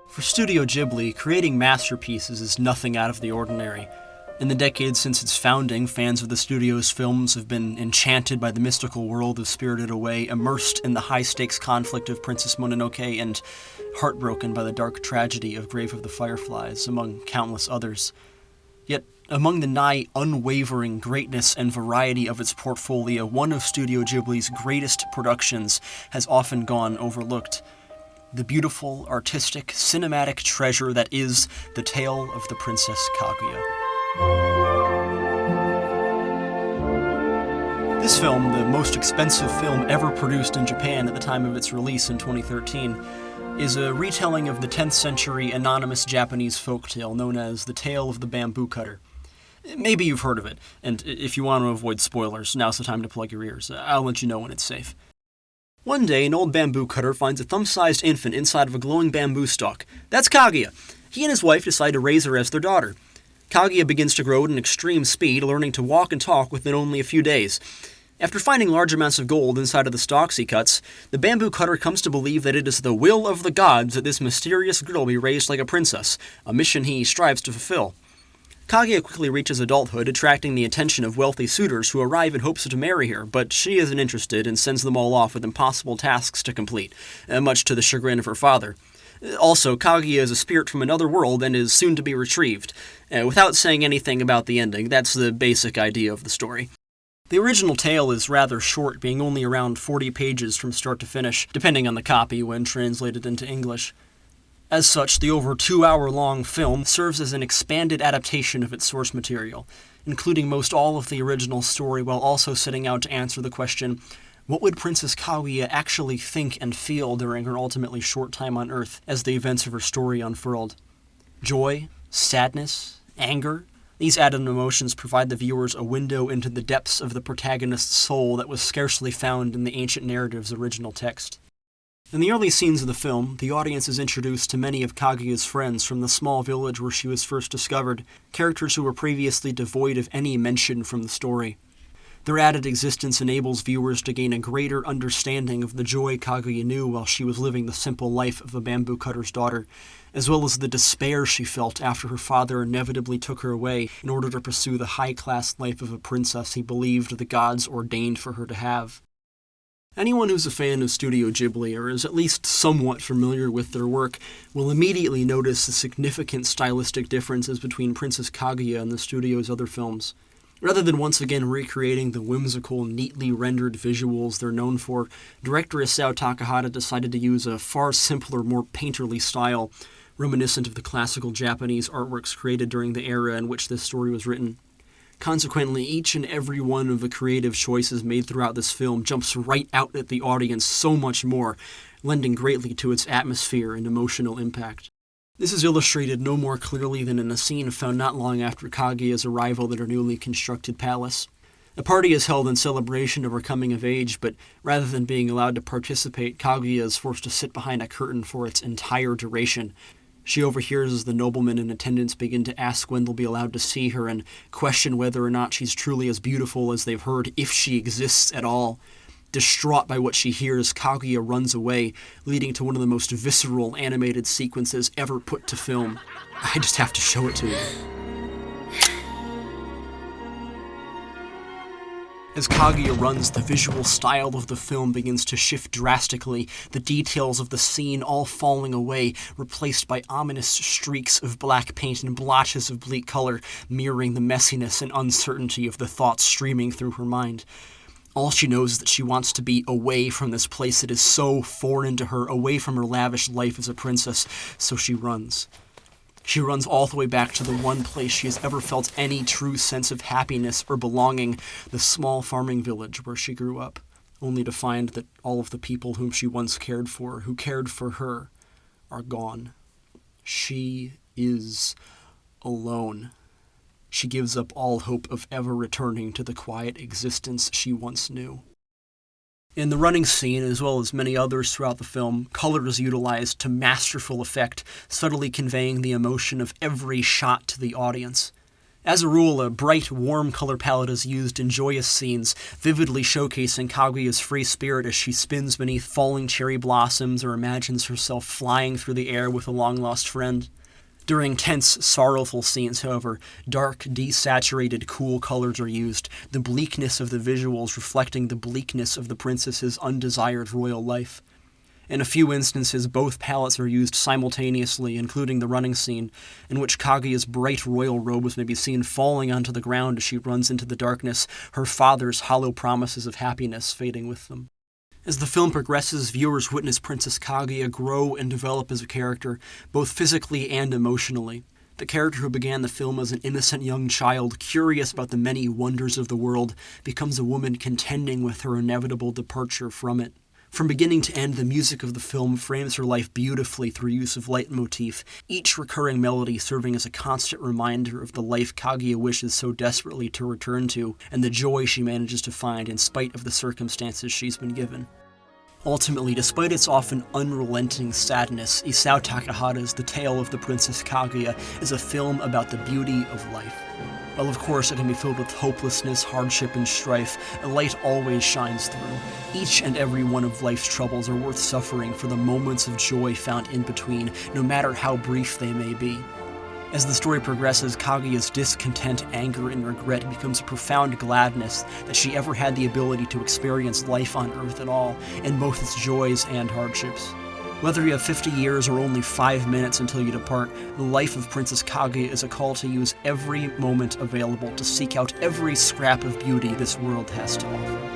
For Studio Ghibli, creating masterpieces is nothing out of the ordinary. In the decades since its founding, fans of the studio's films have been enchanted by the mystical world of Spirited Away, immersed in the high-stakes conflict of Princess Mononoke, and heartbroken by the dark tragedy of Grave of the Fireflies, among countless others. Yet, among the nigh unwavering greatness and variety of its portfolio, one of Studio Ghibli's greatest productions has often gone overlooked. The beautiful, artistic, cinematic treasure that is The Tale of the Princess Kaguya. This film, the most expensive film ever produced in Japan at the time of its release in 2013, is a retelling of the 10th century anonymous Japanese folktale known as The Tale of the Bamboo Cutter. Maybe you've heard of it, and if you want to avoid spoilers, now's the time to plug your ears. I'll let you know when it's safe. One day, an old bamboo cutter finds a thumb-sized infant inside of a glowing bamboo stalk. That's Kaguya. He and his wife decide to raise her as their daughter. Kaguya begins to grow at an extreme speed, learning to walk and talk within only a few days. After finding large amounts of gold inside of the stalks he cuts, the bamboo cutter comes to believe that it is the will of the gods that this mysterious girl be raised like a princess, a mission he strives to fulfill. Kaguya quickly reaches adulthood, attracting the attention of wealthy suitors who arrive in hopes to marry her, but she isn't interested and sends them all off with impossible tasks to complete, much to the chagrin of her father. Also, Kaguya is a spirit from another world and is soon to be retrieved. Without saying anything about the ending, that's the basic idea of the story. The original tale is rather short, being only around 40 pages from start to finish, depending on the copy when translated into English. As such, the over 2-hour-long film serves as an expanded adaptation of its source material, including most all of the original story while also setting out to answer the question, what would Princess Kaguya actually think and feel during her ultimately short time on Earth as the events of her story unfurled? Joy, sadness, anger, these added emotions provide the viewers a window into the depths of the protagonist's soul that was scarcely found in the ancient narrative's original text. In the early scenes of the film, the audience is introduced to many of Kaguya's friends from the small village where she was first discovered, characters who were previously devoid of any mention from the story. Their added existence enables viewers to gain a greater understanding of the joy Kaguya knew while she was living the simple life of a bamboo cutter's daughter, as well as the despair she felt after her father inevitably took her away in order to pursue the high-class life of a princess he believed the gods ordained for her to have. Anyone who's a fan of Studio Ghibli, or is at least somewhat familiar with their work, will immediately notice the significant stylistic differences between Princess Kaguya and the studio's other films. Rather than once again recreating the whimsical, neatly rendered visuals they're known for, director Isao Takahata decided to use a far simpler, more painterly style, reminiscent of the classical Japanese artworks created during the era in which this story was written. Consequently, each and every one of the creative choices made throughout this film jumps right out at the audience so much more, lending greatly to its atmosphere and emotional impact. This is illustrated no more clearly than in a scene found not long after Kaguya's arrival at her newly constructed palace. A party is held in celebration of her coming of age, but rather than being allowed to participate, Kaguya is forced to sit behind a curtain for its entire duration. She overhears as the noblemen in attendance begin to ask when they'll be allowed to see her and question whether or not she's truly as beautiful as they've heard, if she exists at all. Distraught by what she hears, Kaguya runs away, leading to one of the most visceral animated sequences ever put to film. I just have to show it to you. As Kaguya runs, the visual style of the film begins to shift drastically, the details of the scene all falling away, replaced by ominous streaks of black paint and blotches of bleak color, mirroring the messiness and uncertainty of the thoughts streaming through her mind. All she knows is that she wants to be away from this place that is so foreign to her, away from her lavish life as a princess, so she runs. She runs all the way back to the one place she has ever felt any true sense of happiness or belonging, the small farming village where she grew up, only to find that all of the people whom she once cared for, who cared for her, are gone. She is alone. She gives up all hope of ever returning to the quiet existence she once knew. In the running scene, as well as many others throughout the film, color is utilized to masterful effect, subtly conveying the emotion of every shot to the audience. As a rule, a bright, warm color palette is used in joyous scenes, vividly showcasing Kaguya's free spirit as she spins beneath falling cherry blossoms or imagines herself flying through the air with a long-lost friend. During tense, sorrowful scenes, however, dark, desaturated, cool colors are used, the bleakness of the visuals reflecting the bleakness of the princess's undesired royal life. In a few instances, both palettes are used simultaneously, including the running scene, in which Kaguya's bright royal robes may be seen falling onto the ground as she runs into the darkness, her father's hollow promises of happiness fading with them. As the film progresses, viewers witness Princess Kaguya grow and develop as a character, both physically and emotionally. The character who began the film as an innocent young child, curious about the many wonders of the world, becomes a woman contending with her inevitable departure from it. From beginning to end, the music of the film frames her life beautifully through use of leitmotif, each recurring melody serving as a constant reminder of the life Kaguya wishes so desperately to return to, and the joy she manages to find in spite of the circumstances she's been given. Ultimately, despite its often unrelenting sadness, Isao Takahata's The Tale of the Princess Kaguya is a film about the beauty of life. While of course it can be filled with hopelessness, hardship, and strife, a light always shines through. Each and every one of life's troubles are worth suffering for the moments of joy found in between, no matter how brief they may be. As the story progresses, Kaguya's discontent, anger, and regret becomes a profound gladness that she ever had the ability to experience life on Earth at all, in both its joys and hardships. Whether you have 50 years or only 5 minutes until you depart, the life of Princess Kaguya is a call to use every moment available to seek out every scrap of beauty this world has to offer.